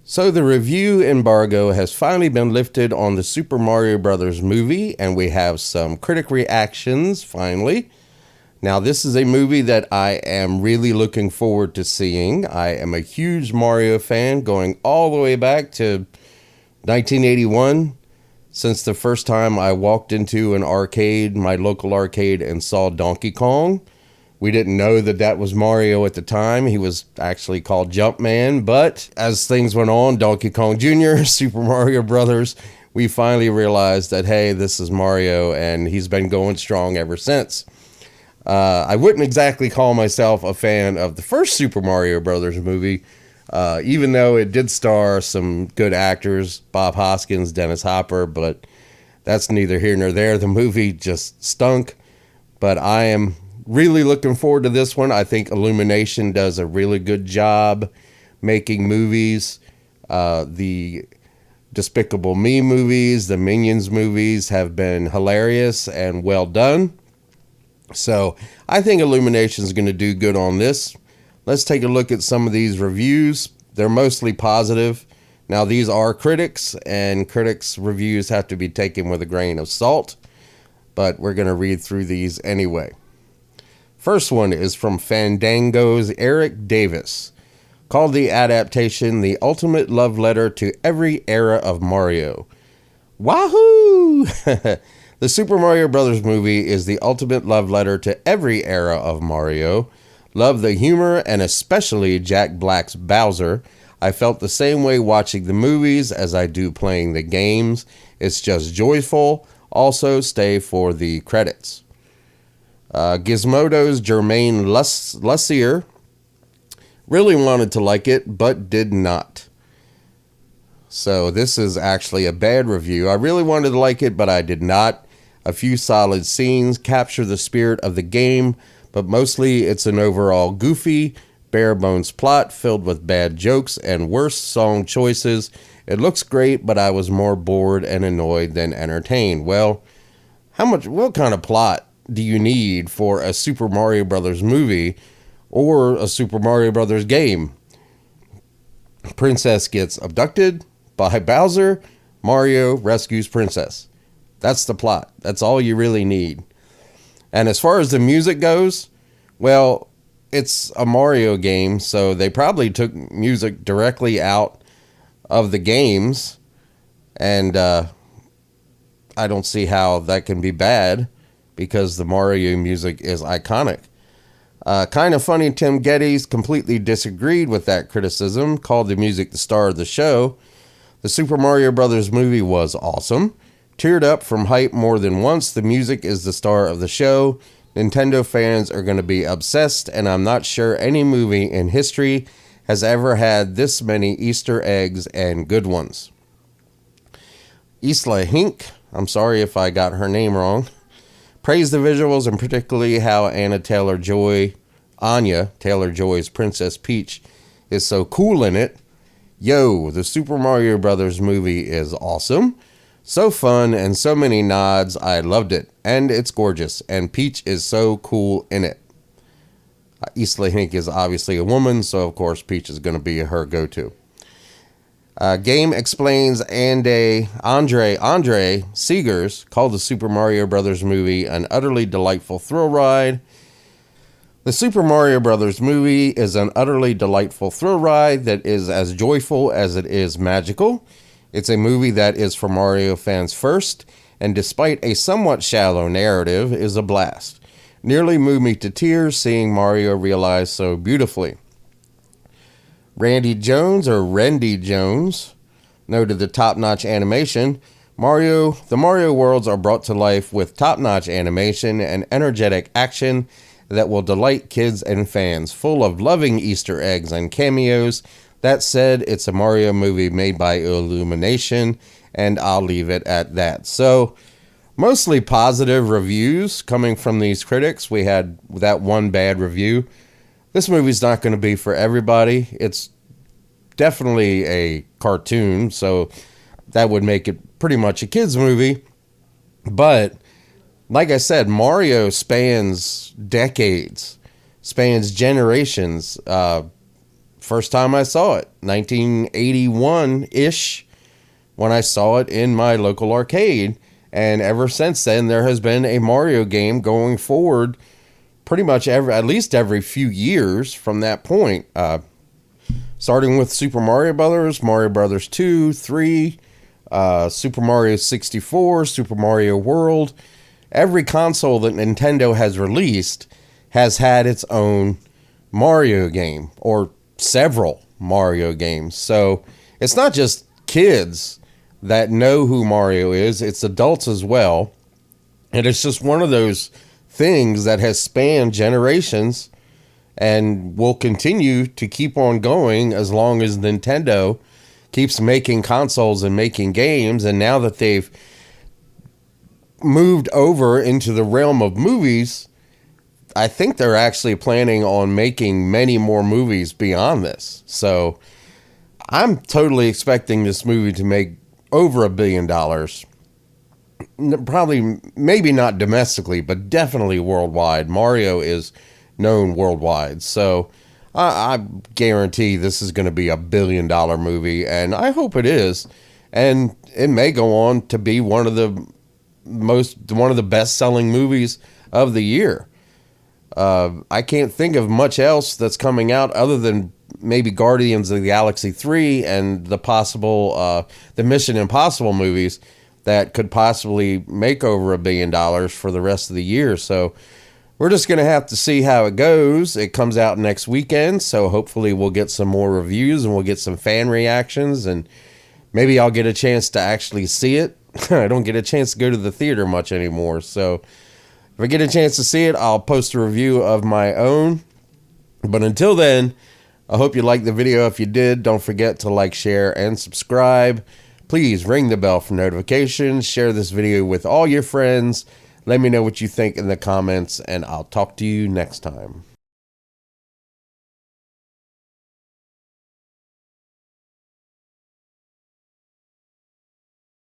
So the review embargo has finally been lifted on the Super Mario Brothers movie, and we have some critic reactions finally. Now, this is a movie that I am really looking forward to seeing. I am a huge Mario fan going all the way back to 1981, since the first time I walked into an arcade, my local arcade, and saw Donkey Kong. We didn't know that that was Mario at the time. He was actually called Jumpman, but as things went on, Donkey Kong Jr., Super Mario Brothers, we finally realized that, hey, this is Mario, and he's been going strong ever since. I wouldn't exactly call myself a fan of the first Super Mario Brothers movie, even though it did star some good actors, Bob Hoskins, Dennis Hopper, but that's neither here nor there. The movie just stunk, but I am really looking forward to this one. I think Illumination does a really good job making movies. The Despicable Me movies, the Minions movies have been hilarious and well done. So I think Illumination is going to do good on this. Let's take a look at some of these reviews. They're mostly positive. Now, these are critics, and critics' reviews have to be taken with a grain of salt, but we're going to read through these anyway. First one is from Fandango's Eric Davis, called the adaptation the ultimate love letter to every era of Mario. Wahoo! The Super Mario Brothers movie is the ultimate love letter to every era of Mario. Love the humor and especially Jack Black's Bowser. I felt the same way watching the movies as I do playing the games. It's just joyful. Also, stay for the credits. Gizmodo's Jermaine Lussier really wanted to like it, but did not. So this is actually a bad review. I really wanted to like it, but I did not. A few solid scenes capture the spirit of the game, but mostly it's an overall goofy, bare-bones plot filled with bad jokes and worse song choices. It looks great, but I was more bored and annoyed than entertained. Well, what kind of plot do you need for a Super Mario Brothers movie or a Super Mario Brothers game? Princess gets abducted by Bowser. Mario rescues Princess. That's the plot. That's all you really need. And as far as the music goes, well, it's a Mario game, so they probably took music directly out of the games, and I don't see how that can be bad, because the Mario music is iconic. Kind of funny, Tim Geddes completely disagreed with that criticism, called the music the star of the show. The Super Mario Brothers movie was awesome. Teared up from hype more than once. The music is the star of the show. Nintendo fans are going to be obsessed, and I'm not sure any movie in history has ever had this many Easter eggs and good ones. Isla Hink, I'm sorry if I got her name wrong, praised the visuals and particularly how Anya Taylor-Joy's Princess Peach, is so cool in it. Yo, the Super Mario Brothers movie is awesome. So fun and so many nods. I loved it. And it's gorgeous. And Peach is so cool in it. Isla Hink is obviously a woman, so of course Peach is going to be her go-to. Game Explains Andre Seegers called the Super Mario Brothers movie an utterly delightful thrill ride. The Super Mario Brothers movie is an utterly delightful thrill ride that is as joyful as it is magical. It's a movie that is for Mario fans first, and despite a somewhat shallow narrative, is a blast. Nearly moved me to tears seeing Mario realized so beautifully. Randy Jones noted the top-notch animation. The Mario worlds are brought to life with top-notch animation and energetic action that will delight kids and fans, full of loving Easter eggs and cameos. That said, it's a Mario movie made by Illumination, and I'll leave it at that. So, mostly positive reviews coming from these critics. We had that one bad review. This movie's not going to be for everybody. It's definitely a cartoon, so that would make it pretty much a kid's movie. But, like I said, Mario spans decades, spans generations. first time I saw it, 1981-ish, when I saw it in my local arcade. And ever since then, there has been a Mario game going forward pretty much at least every few years from that point. Starting with Super Mario Brothers, Mario Brothers 2, 3, Super Mario 64, Super Mario World. Every console that Nintendo has released has had its own Mario game, or several Mario games. So it's not just kids that know who Mario is, it's adults as well. And it's just one of those things that has spanned generations and will continue to keep on going as long as Nintendo keeps making consoles and making games. And now that they've moved over into the realm of movies, I think they're actually planning on making many more movies beyond this. So I'm totally expecting this movie to make over $1 billion. Probably, maybe not domestically, but definitely worldwide. Mario is known worldwide. So I guarantee this is going to be $1 billion movie, and I hope it is. And it may go on to be one of the best-selling movies of the year. I can't think of much else that's coming out other than maybe Guardians of the Galaxy 3 and the Mission Impossible movies that could possibly make over $1 billion for the rest of the year. So we're just going to have to see how it goes. It comes out next weekend, so hopefully we'll get some more reviews and we'll get some fan reactions, and maybe I'll get a chance to actually see it. I don't get a chance to go to the theater much anymore, so if I get a chance to see it, I'll post a review of my own. But until then, I hope you liked the video. If you did, don't forget to like, share, and subscribe. Please ring the bell for notifications. Share this video with all your friends. Let me know what you think in the comments, and I'll talk to you next time.